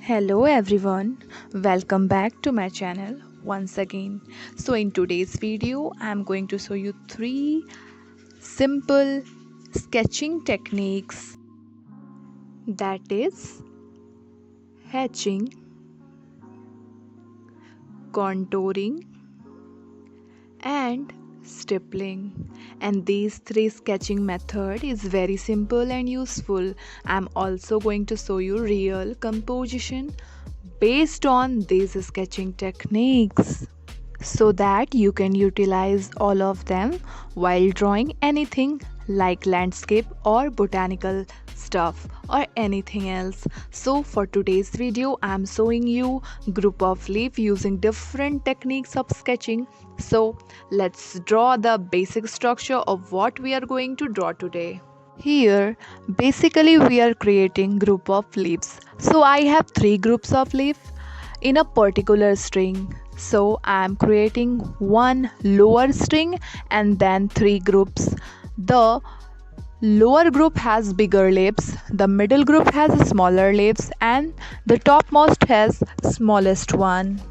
Hello everyone, welcome back to my channel once again. So in today's video I am going to show you three simple sketching techniques, that is hatching, contouring and stippling. And these three sketching method is very simple and useful. I am also going to show you real composition based on these sketching techniques, so that you can utilize all of them while drawing anything like landscape or botanical stuff or anything else. So for today's video I am showing you group of leaf using different techniques of sketching. So let's draw the basic structure of what we are going to draw today. Here basically we are creating group of leaves. So I have three groups of leaf in a particular string. So I am creating one lower string and then three groups. The lower group has bigger leaves, the middle group has smaller leaves, and the topmost has smallest one.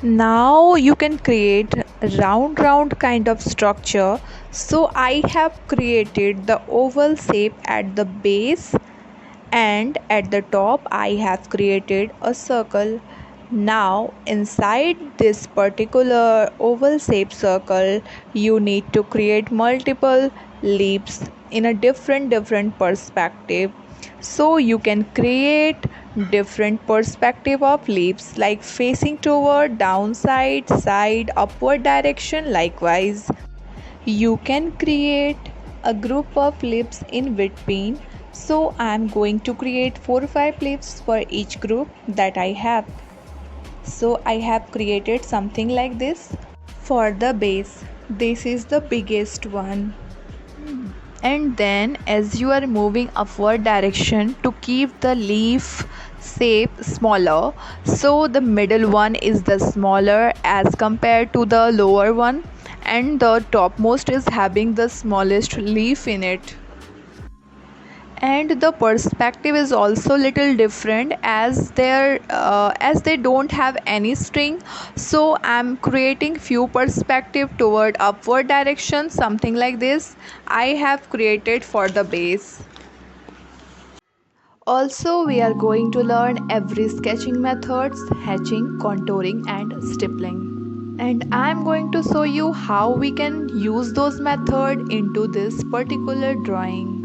Now you can create round kind of structure. So I have created the oval shape at the base, and at the top I have created a circle. Now inside this particular oval shaped circle you need to create multiple leaves in a different perspective. So you can create different perspective of leaves, like facing toward, downside, side, upward direction. Likewise you can create a group of leaves in between. So I am going to create 4 or 5 leaves for each group that I have. So I have created something like this. For the base, this is the biggest one, and then as you are moving upward direction to keep the leaf shape smaller, so the middle one is the smaller as compared to the lower one, and the topmost is having the smallest leaf in it. And the perspective is also little different as they don't have any string. So I'm creating few perspective toward upward direction, something like this I have created for the base. Also we are going to learn every sketching methods: hatching, contouring and stippling, and I'm going to show you how we can use those methods into this particular drawing.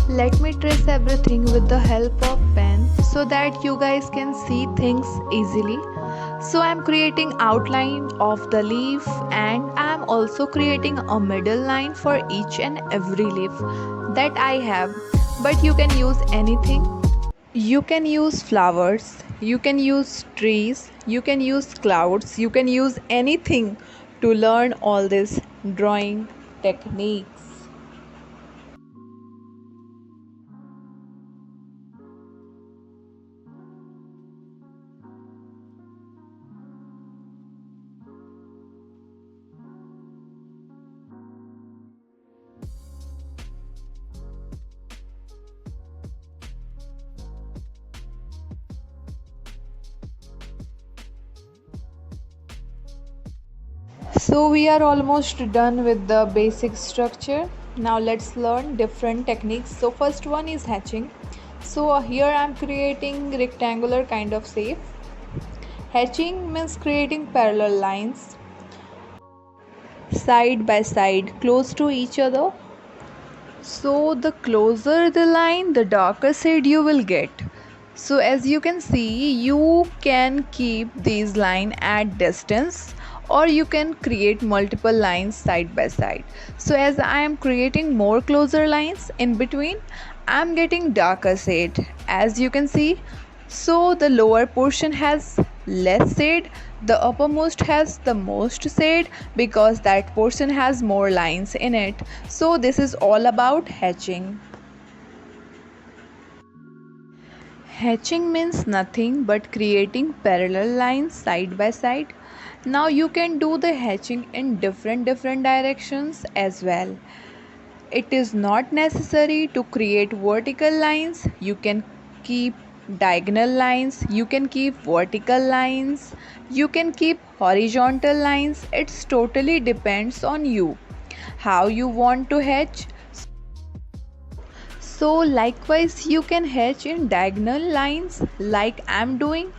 Let me trace everything with the help of pen so that you guys can see things easily. So I am creating outline of the leaf, and I am also creating a middle line for each and every leaf that I have. But you can use anything. You can use flowers, you can use trees, you can use clouds, you can use anything to learn all these drawing techniques. So we are almost done with the basic structure. Now let's learn different techniques. So first one is hatching. So here I am creating rectangular kind of shape. Hatching means creating parallel lines side by side close to each other. So the closer the line, the darker shade you will get. So as you can see, you can keep these lines at distance, or you can create multiple lines side by side. So as I am creating more closer lines in between, I'm getting darker shade, as you can see. So the lower portion has less shade, the uppermost has the most shade because that portion has more lines in it. So this is all about hatching. Hatching means nothing but creating parallel lines side by side. Now you can do the hatching in different directions as well. It is not necessary to create vertical lines. You can keep diagonal lines, you can keep vertical lines, you can keep horizontal lines. It's totally depends on you how you want to hatch. So likewise you can hatch in diagonal lines like I'm doing.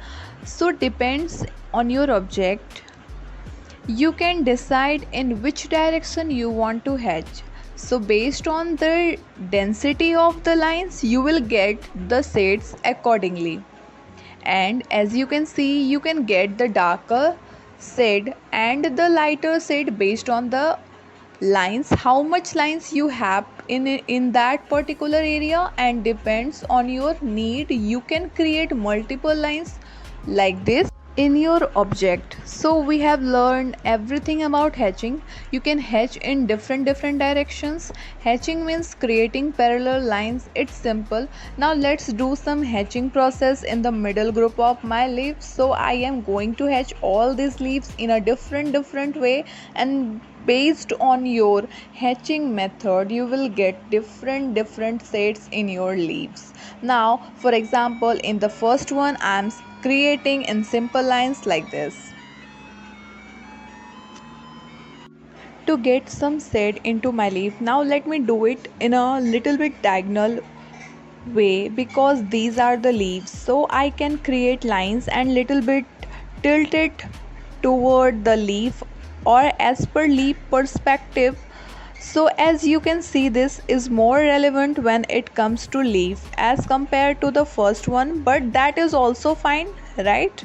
So depends on your object. You can decide in which direction you want to hatch. So based on the density of the lines you will get the shades accordingly. And as you can see, you can get the darker shade and the lighter shade based on the lines, how much lines you have in that particular area, and depends on your need. You can create multiple lines like this in your object. So we have learned everything about hatching. You can hatch in different directions. Hatching means creating parallel lines. It's simple. Now let's do some hatching process in the middle group of my leaves. So I am going to hatch all these leaves in a different way, and based on your hatching method you will get different shades in your leaves. Now for example, in the first one I am creating in simple lines like this. To get some shade into my leaf, now let me do it in a little bit diagonal way because these are the leaves, so I can create lines and little bit tilt it toward the leaf or as per leaf perspective. So as you can see, this is more relevant when it comes to leaf as compared to the first one, but that is also fine, right?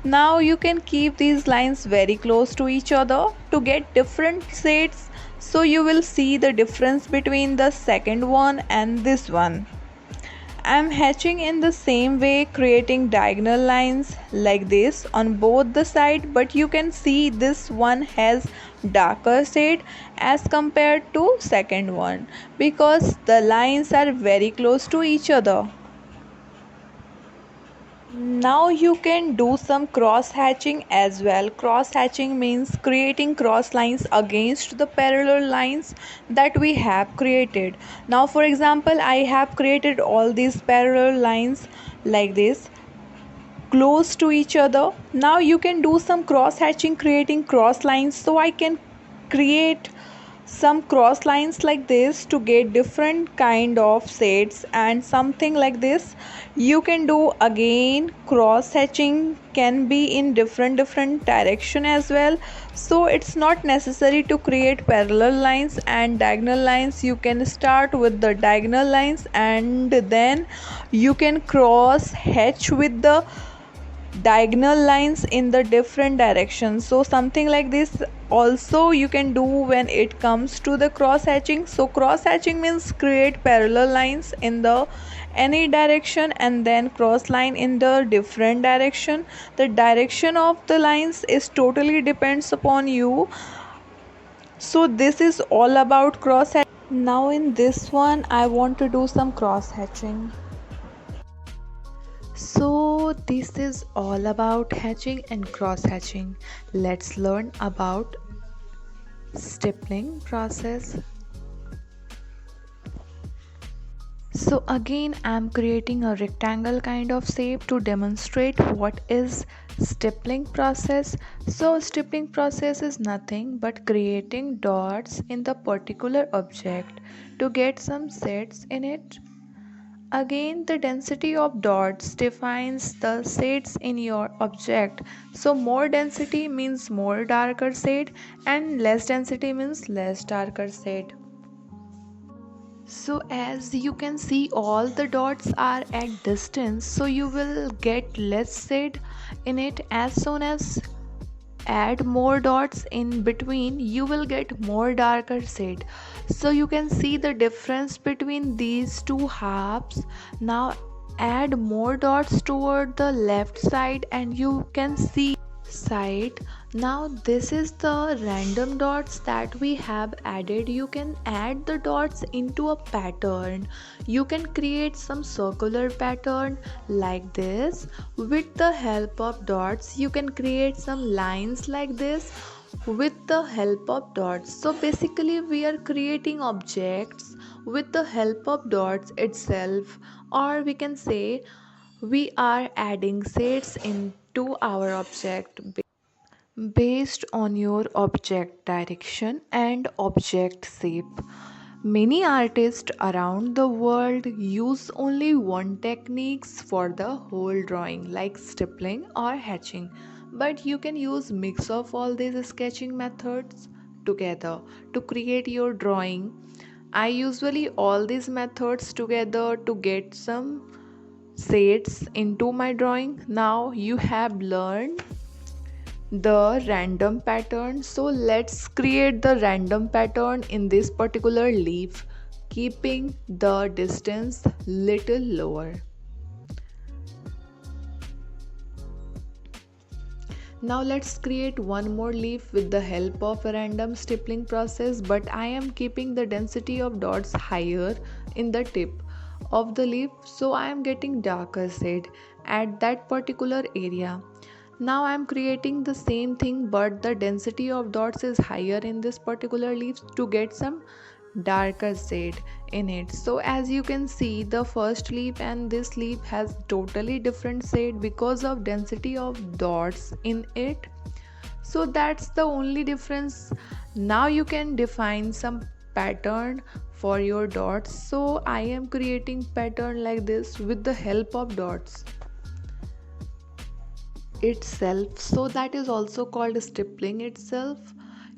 Now you can keep these lines very close to each other to get different shades, so you will see the difference between the second one and this one. I'm hatching in the same way, creating diagonal lines like this on both the side, but you can see this one has darker shade as compared to second one because the lines are very close to each other. Now you can do some cross hatching as well. Cross hatching means creating cross lines against the parallel lines that we have created. Now for example, I have created all these parallel lines like this close to each other. Now you can do some cross hatching creating cross lines. So I can create some cross lines like this to get different kind of shades and something like this. You can do again cross hatching can be in different direction as well. So it's not necessary to create parallel lines and diagonal lines. You can start with the diagonal lines and then you can cross hatch with the diagonal lines in the different directions. So something like this also you can do when it comes to the cross hatching. So cross hatching means create parallel lines in the any direction and then cross line in the different direction. The direction of the lines is totally depends upon you. So this is all about cross hatching. Now in this one I want to do some cross hatching. So this is all about hatching and cross hatching. Let's learn about stippling process. So again I'm creating a rectangle kind of shape to demonstrate what is stippling process. So stippling process is nothing but creating dots in the particular object to get some sets in it. Again, the density of dots defines the shades in your object. So more density means more darker shade and less density means less darker shade. So as you can see, all the dots are at distance, so you will get less shade in it as soon as add more dots in between, you will get more darker shade. So you can see the difference between these two halves. Now add more dots toward the left side and you can see side. Now this is the random dots that we have added. You can add the dots into a pattern. You can create some circular pattern like this. With the help of dots you can create some lines like this with the help of dots. So basically we are creating objects with the help of dots itself, or we can say we are adding shades into our object based on your object direction and object shape. Many artists around the world use only one techniques for the whole drawing like stippling or hatching, but you can use mix of all these sketching methods together to create your drawing. I usually all these methods together to get some shades into my drawing. Now you have learned the random pattern, so let's create the random pattern in this particular leaf, keeping the distance little lower. Now let's create one more leaf with the help of a random stippling process, but I am keeping the density of dots higher in the tip of the leaf, so I am getting darker shade at that particular area. Now I am creating the same thing, but the density of dots is higher in this particular leaf to get some darker shade in it. So as you can see, the first leaf and this leaf has totally different shade because of density of dots in it. So that's the only difference. Now you can define some pattern for your dots. So I am creating pattern like this with the help of dots itself, so that is also called stippling itself.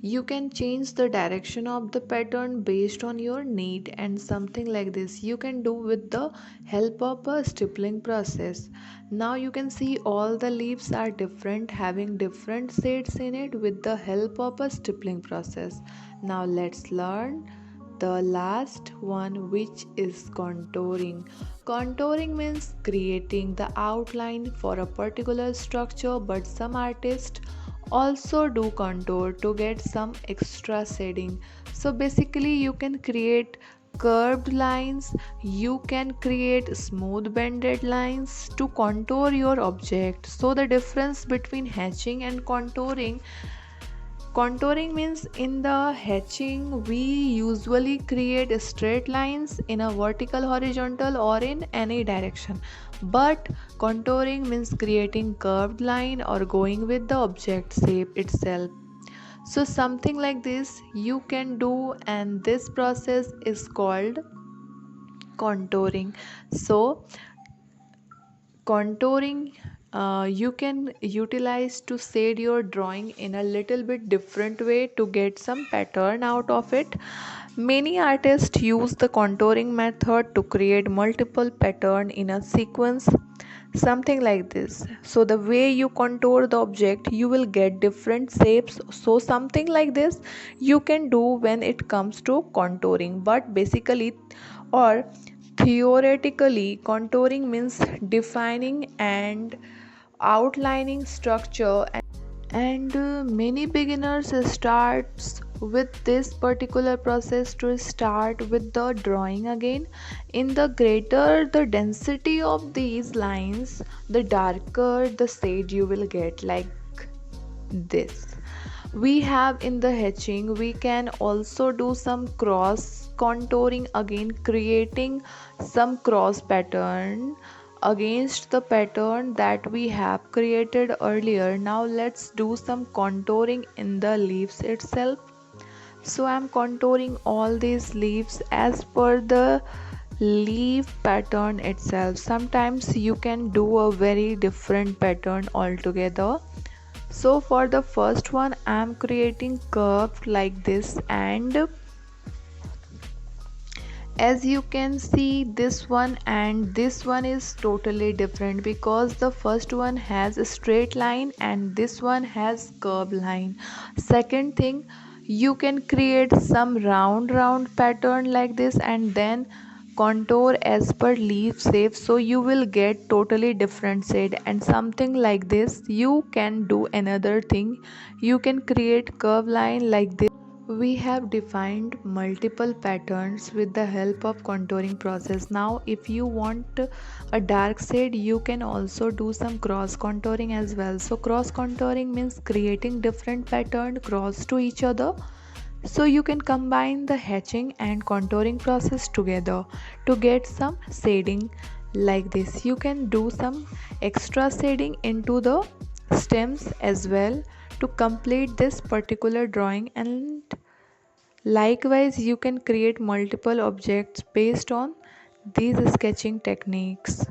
You can change the direction of the pattern based on your need, and something like this you can do with the help of a stippling process. Now you can see all the leaves are different, having different shades in it with the help of a stippling process. Now let's learn the last one, which is contouring. Contouring means creating the outline for a particular structure, but some artists also do contour to get some extra shading. So basically you can create curved lines, you can create smooth bended lines to contour your object. So the difference between hatching and contouring means in the hatching we usually create straight lines in a vertical, horizontal or in any direction, but contouring means creating curved line or going with the object shape itself. So something like this you can do, and this process is called contouring. So contouring you can utilize to shade your drawing in a little bit different way to get some pattern out of it. Many artists use the contouring method to create multiple pattern in a sequence, something like this. So the way you contour the object you will get different shapes. So something like this you can do when it comes to contouring, but basically or theoretically contouring means defining and outlining structure, and many beginners starts with this particular process to start with the drawing again. In the greater the density of these lines, the darker the shade you will get, like this we have in the hatching. We can also do some cross contouring again, creating some cross pattern against the pattern that we have created earlier. Now let's do some contouring in the leaves itself. So I'm contouring all these leaves as per the leaf pattern itself. Sometimes you can do a very different pattern altogether. So for the first one I'm creating curve like this, and As you can see, this one and this one is totally different because the first one has a straight line and this one has curved line. Second thing, you can create some round pattern like this and then contour as per leaf shape, so you will get totally different shade. And something like this, you can do another thing, you can create curve line like this. We have defined multiple patterns with the help of contouring process. Now if you want a dark shade, you can also do some cross contouring as well. So cross contouring means creating different pattern cross to each other, so you can combine the hatching and contouring process together to get some shading like this. You can do some extra shading into the stems as well to complete this particular drawing, and likewise you can create multiple objects based on these sketching techniques.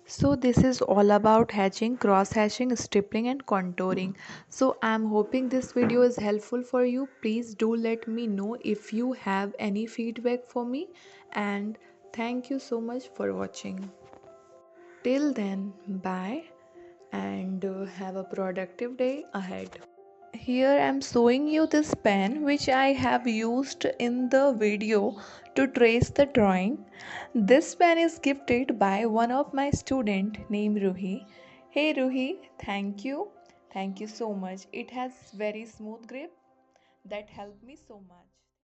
So this is all about hatching, cross hatching, stippling and contouring. So I'm hoping this video is helpful for you. Please do let me know if you have any feedback for me, and thank you so much for watching. Till then, bye, and have a productive day ahead. Here I'm showing you this pen which I have used in the video to trace the drawing. This pen is gifted by one of my student named Ruhi. Hey Ruhi, thank you. Thank you so much. It has very smooth grip that helped me so much.